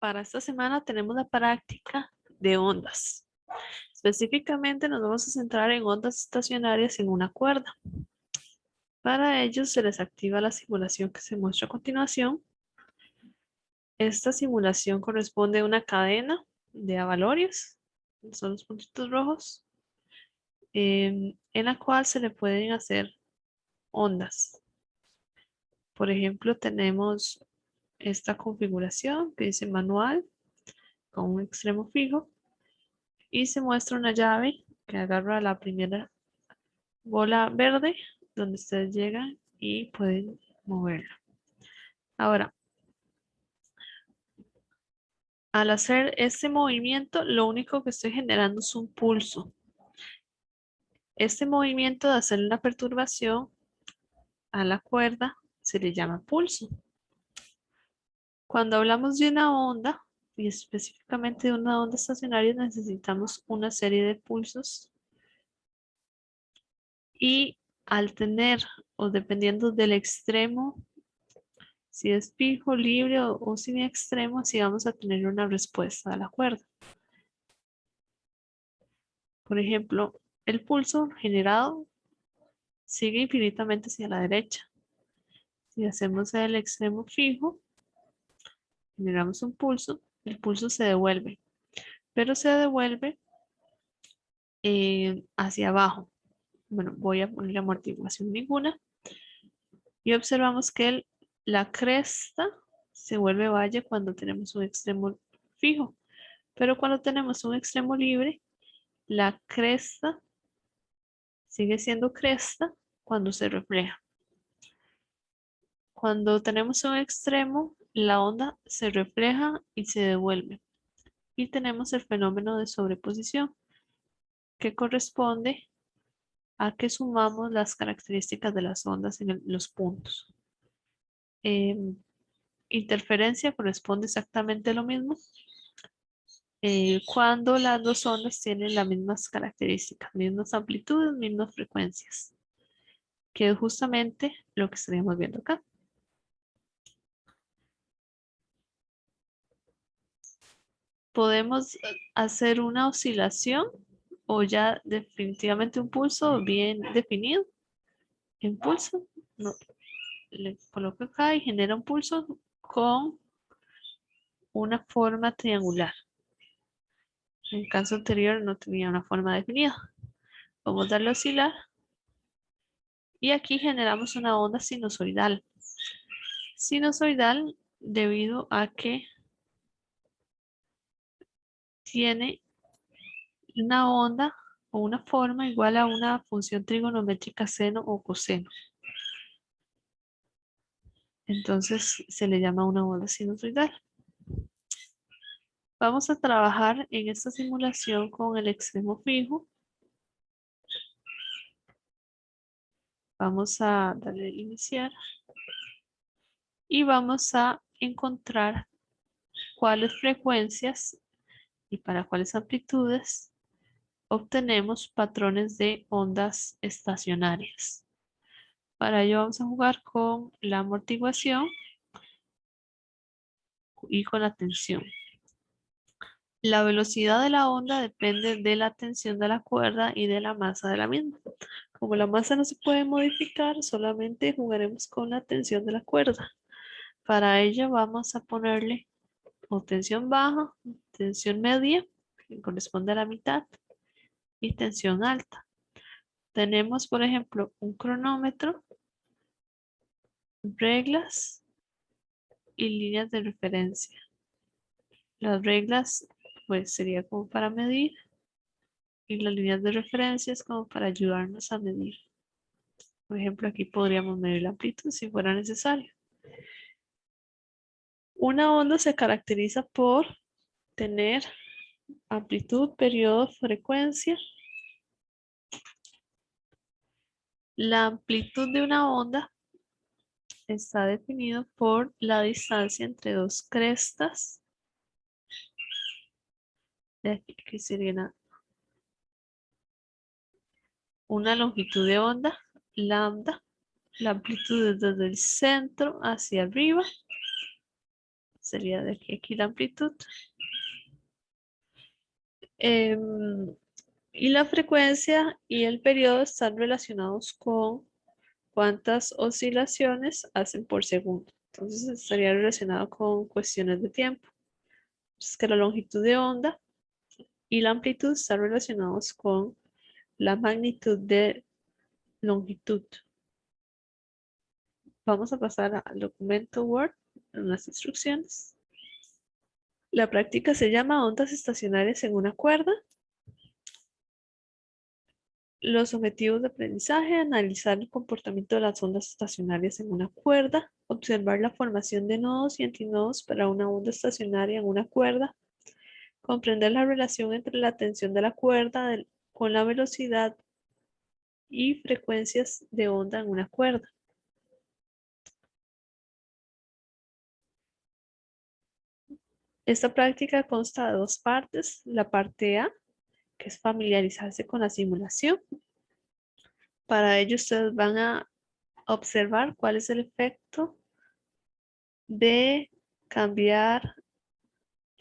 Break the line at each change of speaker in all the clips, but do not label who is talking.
para esta semana tenemos la práctica de ondas. Específicamente nos vamos a centrar en ondas estacionarias en una cuerda. Para ello se les activa la simulación que se muestra a continuación. Esta simulación corresponde a una cadena de avalorios, son los puntitos rojos, en la cual se le pueden hacer ondas. Por ejemplo, tenemos esta configuración que dice manual con un extremo fijo y se muestra una llave que agarra la primera bola verde donde ustedes llegan y pueden moverla. Ahora, al hacer este movimiento, lo único que estoy generando es un pulso. Este movimiento de hacer una perturbación a la cuerda se le llama pulso. Cuando hablamos de una onda, y específicamente de una onda estacionaria, necesitamos una serie de pulsos. Y al tener, o dependiendo del extremo, si es fijo, libre o sin extremo, así vamos a tener una respuesta a la cuerda. Por ejemplo, el pulso generado sigue infinitamente hacia la derecha. Si hacemos el extremo fijo, generamos un pulso, el pulso se devuelve, pero se devuelve hacia abajo. Bueno, voy a poner amortiguación ninguna y observamos que la cresta se vuelve valle cuando tenemos un extremo fijo, pero cuando tenemos un extremo libre, la cresta sigue siendo cresta cuando se refleja. Cuando tenemos un extremo, la onda se refleja y se devuelve. Y tenemos el fenómeno de sobreposición, que corresponde a que sumamos las características de las ondas en los puntos. Interferencia corresponde exactamente a lo mismo. Cuando las dos ondas tienen las mismas características, mismas amplitudes, mismas frecuencias, que es justamente lo que estaríamos viendo acá. Podemos hacer una oscilación o ya definitivamente un pulso bien definido. En pulso, no, le coloco acá y genera un pulso con una forma triangular. En el caso anterior no tenía una forma definida. Vamos a darle a oscilar. Y aquí generamos una onda sinusoidal. Sinusoidal debido a que tiene una onda o una forma igual a una función trigonométrica seno o coseno. Entonces se le llama una onda sinusoidal. Vamos a trabajar en esta simulación con el extremo fijo. Vamos a darle a iniciar. Y vamos a encontrar cuáles frecuencias y para cuáles amplitudes obtenemos patrones de ondas estacionarias. Para ello vamos a jugar con la amortiguación y con la tensión. La velocidad de la onda depende de la tensión de la cuerda y de la masa de la misma. Como la masa no se puede modificar, solamente jugaremos con la tensión de la cuerda. Para ello vamos a ponerle o tensión baja, tensión media, que corresponde a la mitad, y tensión alta. Tenemos, por ejemplo, un cronómetro, reglas y líneas de referencia. Las reglas, pues, sería como para medir y las líneas de referencia es como para ayudarnos a medir. Por ejemplo, aquí podríamos medir la amplitud si fuera necesario. Una onda se caracteriza por tener amplitud, periodo, frecuencia. La amplitud de una onda está definido por la distancia entre dos crestas. De aquí que sería una longitud de onda, lambda. La amplitud es desde el centro hacia arriba. sería de aquí la amplitud. Y la frecuencia y el periodo están relacionados con cuántas oscilaciones hacen por segundo. Entonces estaría relacionado con cuestiones de tiempo. Es que la longitud de onda y la amplitud están relacionados con la magnitud de longitud. Vamos a pasar al documento Word en las instrucciones. La práctica se llama ondas estacionarias en una cuerda. Los objetivos de aprendizaje: analizar el comportamiento de las ondas estacionarias en una cuerda, observar la formación de nodos y antinodos para una onda estacionaria en una cuerda, comprender la relación entre la tensión de la cuerda con la velocidad y frecuencias de onda en una cuerda. Esta práctica consta de dos partes. La parte A, que es familiarizarse con la simulación. Para ello ustedes van a observar cuál es el efecto de cambiar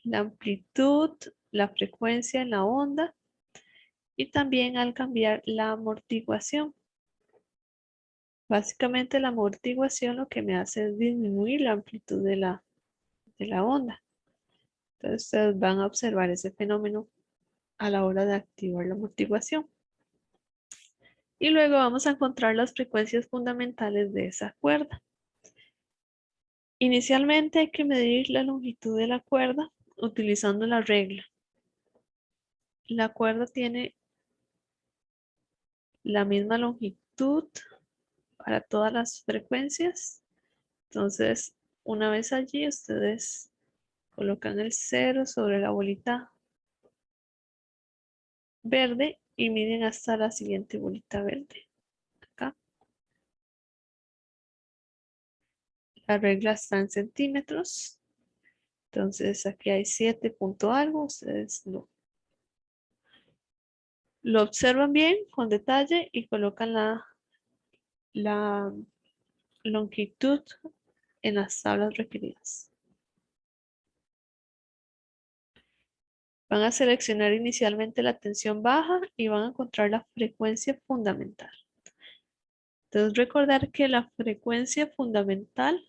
la amplitud, la frecuencia en la onda y también al cambiar la amortiguación. Básicamente la amortiguación lo que me hace es disminuir la amplitud de la onda. Entonces ustedes van a observar ese fenómeno a la hora de activar la amortiguación. Y luego vamos a encontrar las frecuencias fundamentales de esa cuerda. Inicialmente hay que medir la longitud de la cuerda utilizando la regla. La cuerda tiene la misma longitud para todas las frecuencias. Entonces, una vez allí, ustedes colocan el 0 sobre la bolita verde y miden hasta la siguiente bolita verde. Acá. La regla está en centímetros. Entonces, aquí hay 7 punto algo. Ustedes lo observan bien con detalle y colocan la longitud en las tablas requeridas. Van a seleccionar inicialmente la tensión baja y van a encontrar la frecuencia fundamental. Entonces recordar que la frecuencia fundamental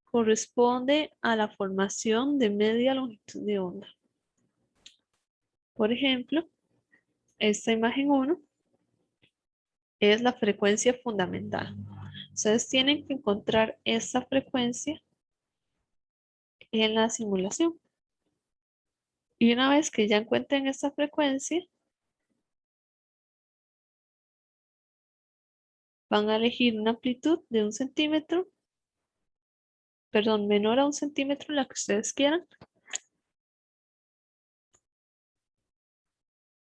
corresponde a la formación de media longitud de onda. Por ejemplo, esta imagen 1 es la frecuencia fundamental. Ustedes tienen que encontrar esta frecuencia en la simulación. Y una vez que ya encuentren esta frecuencia, van a elegir una amplitud de 1 centímetro, perdón, menor a 1 centímetro, la que ustedes quieran.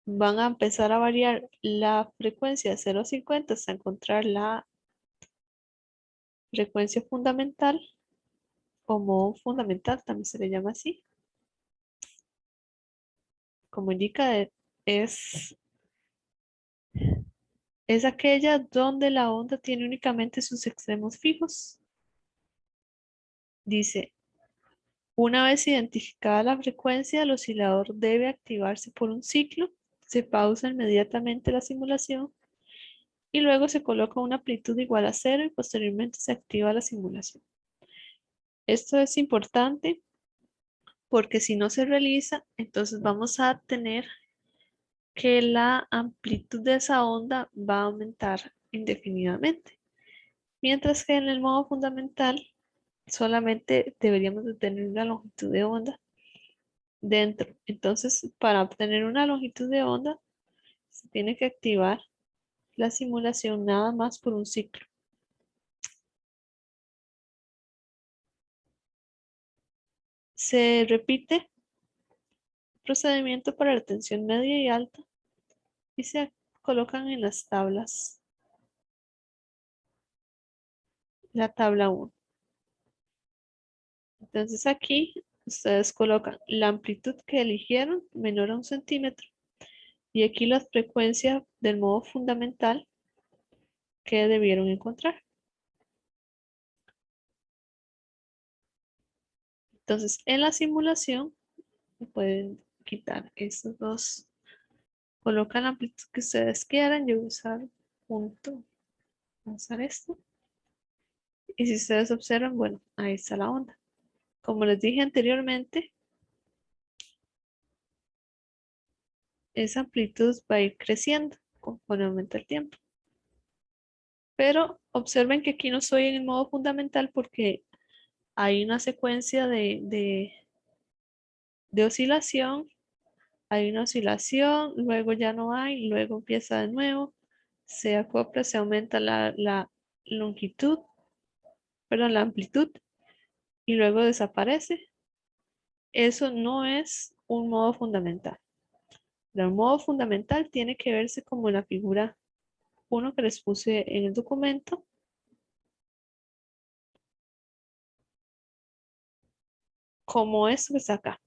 Van a empezar a variar la frecuencia de 0 a 50 hasta encontrar la frecuencia fundamental o modo fundamental, también se le llama así. Como indica, es aquella donde la onda tiene únicamente sus extremos fijos. Dice, una vez identificada la frecuencia, el oscilador debe activarse por un ciclo. Se pausa inmediatamente la simulación y luego se coloca una amplitud igual a 0 y posteriormente se activa la simulación. Esto es importante porque si no se realiza, entonces vamos a tener que la amplitud de esa onda va a aumentar indefinidamente. Mientras que en el modo fundamental solamente deberíamos de tener una longitud de onda dentro. Entonces, para obtener una longitud de onda, se tiene que activar la simulación nada más por un ciclo. Se repite el procedimiento para la tensión media y alta y se colocan en las tablas. La tabla 1. Entonces aquí ustedes colocan la amplitud que eligieron menor a 1 centímetro y aquí la frecuencia del modo fundamental que debieron encontrar. Entonces, en la simulación, pueden quitar estos dos. Colocan la amplitud que ustedes quieran. Yo voy a usar punto. Voy a usar esto. Y si ustedes observan, bueno, ahí está la onda. Como les dije anteriormente, esa amplitud va a ir creciendo conforme aumenta el tiempo. Pero observen que aquí no estoy en el modo fundamental porque hay una secuencia de oscilación. Hay una oscilación, luego ya no hay, luego empieza de nuevo, se acopla, se aumenta la longitud, perdón, la amplitud y luego desaparece. Eso no es un modo fundamental. El modo fundamental tiene que verse como la figura 1 que les puse en el documento. Como esto que está acá.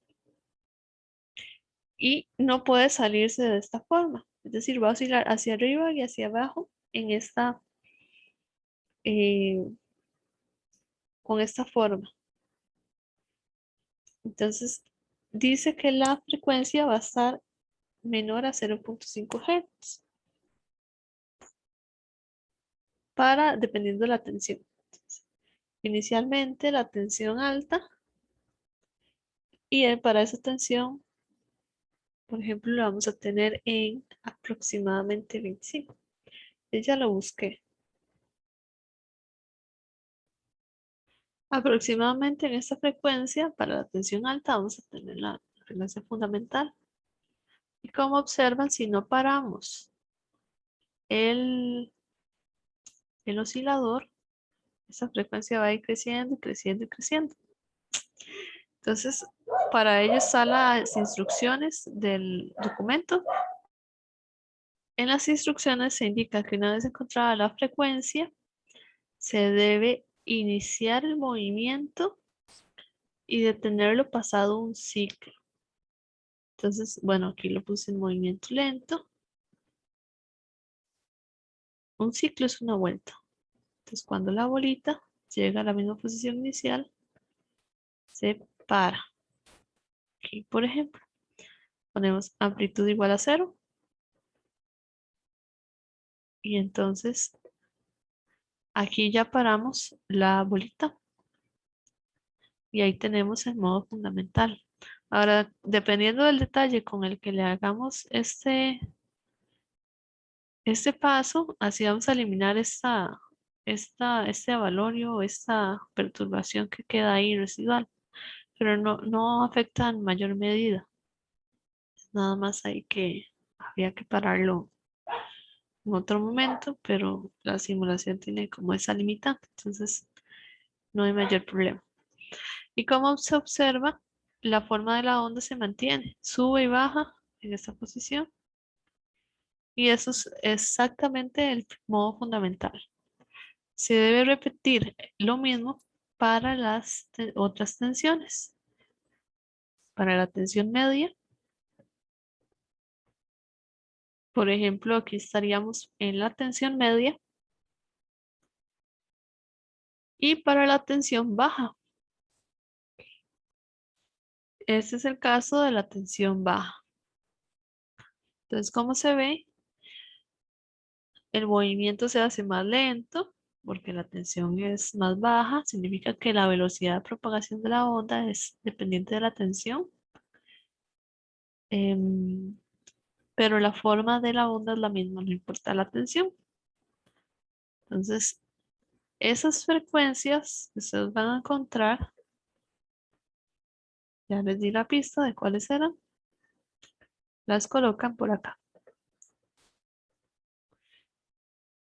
Y no puede salirse de esta forma. Es decir, va a oscilar hacia arriba y hacia abajo en esta, eh, con esta forma. Entonces, dice que la frecuencia va a estar menor a 0.5 Hz para, dependiendo de la tensión. Entonces, inicialmente la tensión alta y para esa tensión, por ejemplo, lo vamos a tener en aproximadamente 25. Ya lo busqué. Aproximadamente en esta frecuencia, para la tensión alta, vamos a tener la frecuencia fundamental. Y como observan, si no paramos el oscilador, esa frecuencia va a ir creciendo y creciendo y creciendo. Entonces, para ello están las instrucciones del documento. En las instrucciones se indica que una vez encontrada la frecuencia, se debe iniciar el movimiento y detenerlo pasado un ciclo. Entonces, bueno, aquí lo puse en movimiento lento. Un ciclo es una vuelta. Entonces, cuando la bolita llega a la misma posición inicial, se para. Aquí, por ejemplo, ponemos amplitud igual a 0. Y entonces, aquí ya paramos la bolita. Y ahí tenemos el modo fundamental. Ahora, dependiendo del detalle con el que le hagamos este paso, así vamos a eliminar este avalorio, esta perturbación que queda ahí residual, pero no afecta en mayor medida. Nada más habría que pararlo en otro momento, pero la simulación tiene como esa limitante, entonces no hay mayor problema. Y como se observa, la forma de la onda se mantiene, sube y baja en esta posición. Y eso es exactamente el modo fundamental. Se debe repetir lo mismo para las otras tensiones. Para la tensión media, por ejemplo, aquí estaríamos en la tensión media. Y para la tensión baja, este es el caso de la tensión baja. Entonces, como se ve, el movimiento se hace más lento porque la tensión es más baja. Significa que la velocidad de propagación de la onda es dependiente de la tensión. Pero la forma de la onda es la misma, no importa la tensión. Entonces, esas frecuencias que ustedes van a encontrar, ya les di la pista de cuáles eran, las colocan por acá.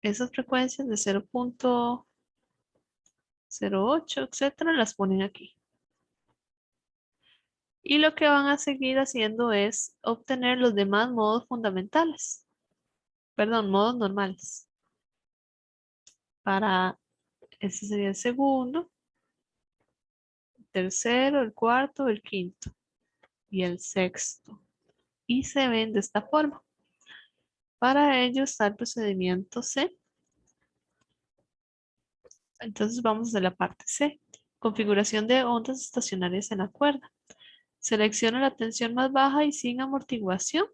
Esas frecuencias de 0.08, etcétera, las ponen aquí. Y lo que van a seguir haciendo es obtener los demás modos fundamentales. Perdón, modos normales. Para, ese sería el segundo, el tercero, el cuarto, el quinto y el sexto. Y se ven de esta forma. Para ello está el procedimiento C. Entonces vamos a la parte C. Configuración de ondas estacionarias en la cuerda. Selecciona la tensión más baja y sin amortiguación.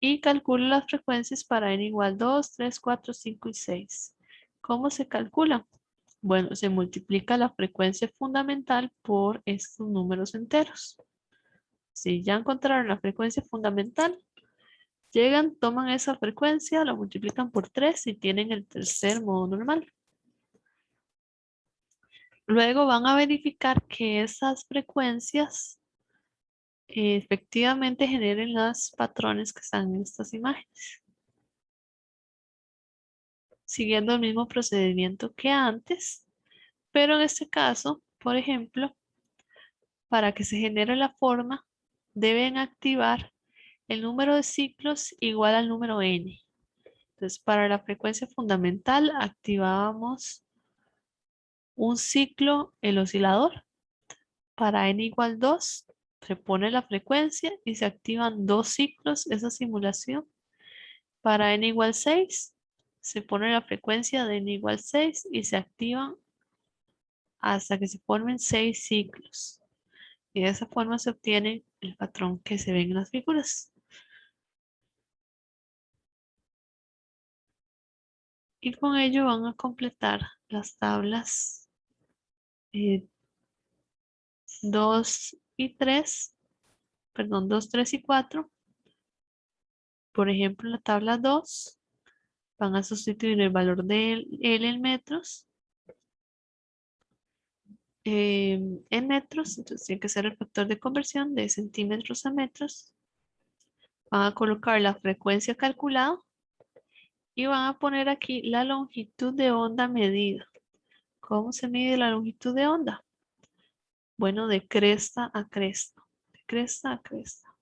Y calcula las frecuencias para n igual 2, 3, 4, 5 y 6. ¿Cómo se calcula? Bueno, se multiplica la frecuencia fundamental por estos números enteros. Si ya encontraron la frecuencia fundamental, llegan, toman esa frecuencia, la multiplican por 3 y tienen el tercer modo normal. Luego van a verificar que esas frecuencias efectivamente generen los patrones que están en estas imágenes. Siguiendo el mismo procedimiento que antes, pero en este caso, por ejemplo, para que se genere la forma, deben activar el número de ciclos igual al número n. Entonces, para la frecuencia fundamental, activábamos un ciclo el oscilador. Para n igual 2, se pone la frecuencia y se activan 2 ciclos esa simulación. Para n igual 6, se pone la frecuencia de n igual 6 y se activan hasta que se formen 6 ciclos. Y de esa forma se obtiene el patrón que se ve en las figuras. Y con ello van a completar las tablas 2 y 3, perdón, 2, 3 y 4. Por ejemplo, en la tabla 2 van a sustituir el valor de L en metros en metros, entonces tiene que ser el factor de conversión de centímetros a metros. Van a colocar la frecuencia calculada y van a poner aquí la longitud de onda medida. ¿Cómo se mide la longitud de onda? Bueno, de cresta a cresta. De cresta a cresta.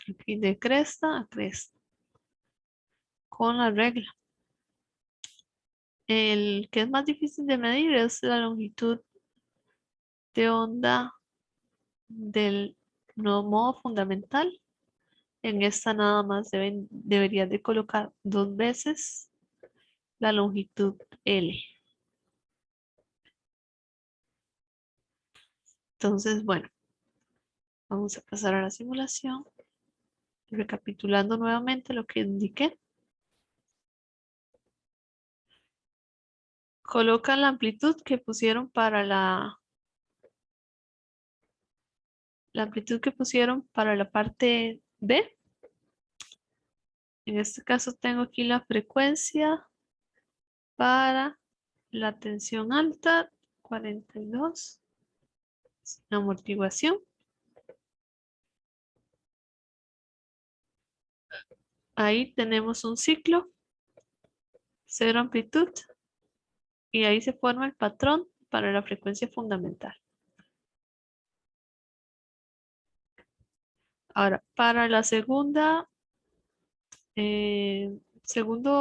Aquí de cresta a cresta. Con la regla. El que es más difícil de medir es la longitud de onda del modo fundamental. En esta nada más deberías de colocar 2 veces la longitud L. Entonces, bueno, vamos a pasar a la simulación. Recapitulando nuevamente lo que indiqué. Colocan la amplitud que pusieron para la amplitud que pusieron para la parte B. En este caso tengo aquí la frecuencia para la tensión alta, 42, sin amortiguación. Ahí tenemos un ciclo, cero amplitud, y ahí se forma el patrón para la frecuencia fundamental. Ahora, para la segundo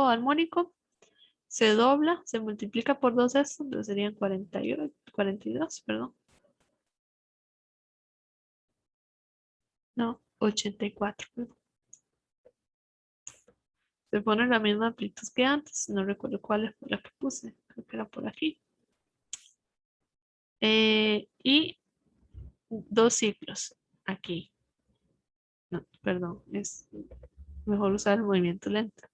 armónico, se dobla, se multiplica por 2 esto, entonces serían 48, 42, perdón. No, 84, perdón. Se pone la misma amplitud que antes, no recuerdo cuál fue la que puse, creo que era por aquí. Y 2 ciclos aquí. No, perdón, es mejor usar el movimiento lento.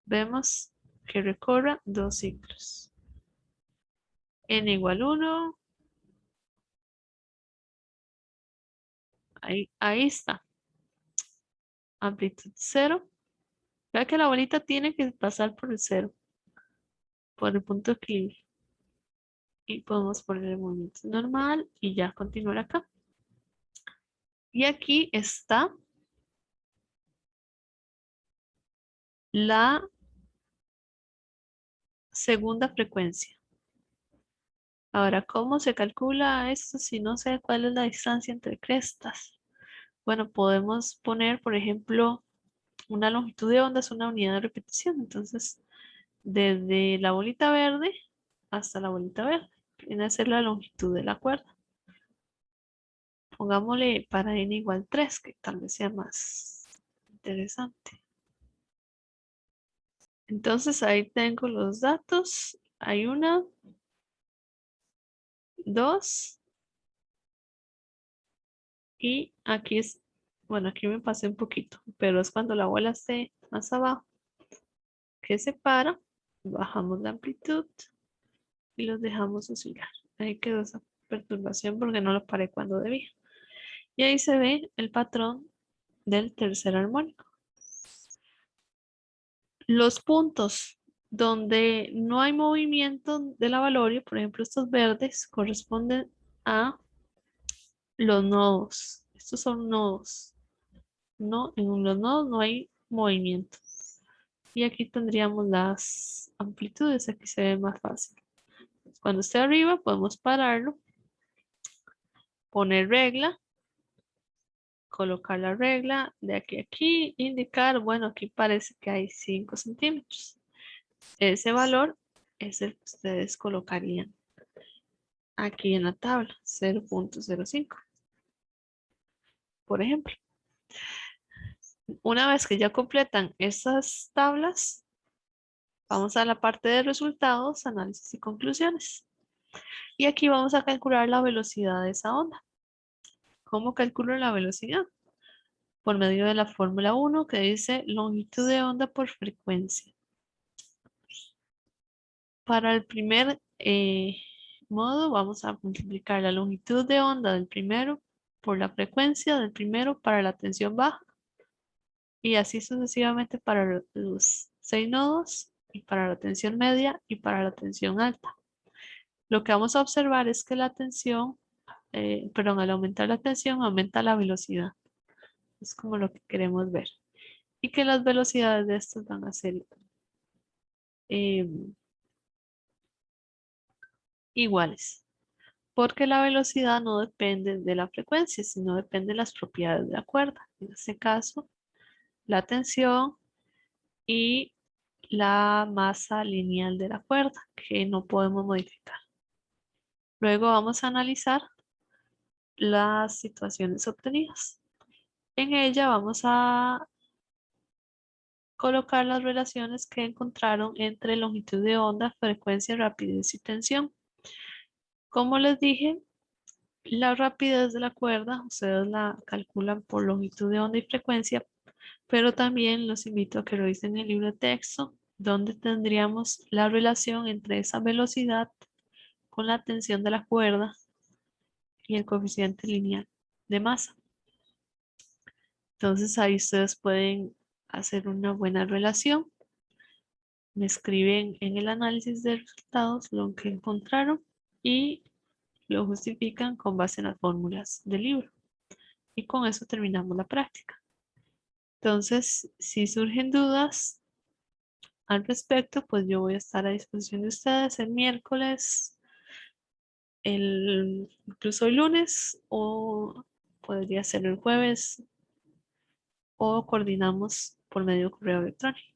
Vemos que recorra 2 ciclos. N igual 1. Ahí está. Amplitud 0. Vea que la bolita tiene que pasar por el 0. Por el punto de equilibrio. Y podemos poner el movimiento normal y ya continuar acá. Y aquí está la segunda frecuencia. Ahora, ¿cómo se calcula esto si no sé cuál es la distancia entre crestas? Bueno, podemos poner, por ejemplo, una longitud de onda es una unidad de repetición. Entonces, desde la bolita verde hasta la bolita verde, viene a ser la longitud de la cuerda. Pongámosle para n igual 3, que tal vez sea más interesante. Entonces ahí tengo los datos. Hay una, dos y aquí es, bueno, aquí me pasé un poquito, pero es cuando la bola esté más abajo que se para, bajamos la amplitud y los dejamos oscilar. Ahí quedó esa perturbación porque no lo paré cuando debía. Y ahí se ve el patrón del tercer armónico. Los puntos donde no hay movimiento de la Valoria, por ejemplo, estos verdes, corresponden a los nodos. Estos son nodos. No, en los nodos no hay movimiento. Y aquí tendríamos las amplitudes. Aquí se ve más fácil. Cuando esté arriba, podemos pararlo, poner regla, colocar la regla de aquí a aquí, indicar, bueno, aquí parece que hay 5 centímetros. Ese valor es el que ustedes colocarían aquí en la tabla, 0.05, por ejemplo. Una vez que ya completan estas tablas, vamos a la parte de resultados, análisis y conclusiones. Y aquí vamos a calcular la velocidad de esa onda. ¿Cómo calculo la velocidad? Por medio de la fórmula 1 que dice longitud de onda por frecuencia. Para el primer modo vamos a multiplicar la longitud de onda del primero por la frecuencia del primero para la tensión baja y así sucesivamente para los 6 nodos y para la tensión media y para la tensión alta. Lo que vamos a observar es que la tensión, perdón, al aumentar la tensión aumenta la velocidad. Es como lo que queremos ver. Y que las velocidades de estos van a ser eh, iguales. Porque la velocidad no depende de la frecuencia, sino depende de las propiedades de la cuerda. En este caso, la tensión y la masa lineal de la cuerda, que no podemos modificar. Luego vamos a analizar las situaciones obtenidas. En ella vamos a colocar las relaciones que encontraron entre longitud de onda, frecuencia, rapidez y tensión. Como les dije, la rapidez de la cuerda, ustedes la calculan por longitud de onda y frecuencia, pero también los invito a que revisen el libro de texto, donde tendríamos la relación entre esa velocidad con la tensión de la cuerda y el coeficiente lineal de masa. Entonces ahí ustedes pueden hacer una buena relación. Me escriben en el análisis de resultados lo que encontraron y lo justifican con base en las fórmulas del libro. Y con eso terminamos la práctica. Entonces, si surgen dudas al respecto, pues yo voy a estar a disposición de ustedes el miércoles, incluso el lunes, o podría ser el jueves, o coordinamos por medio de correo electrónico.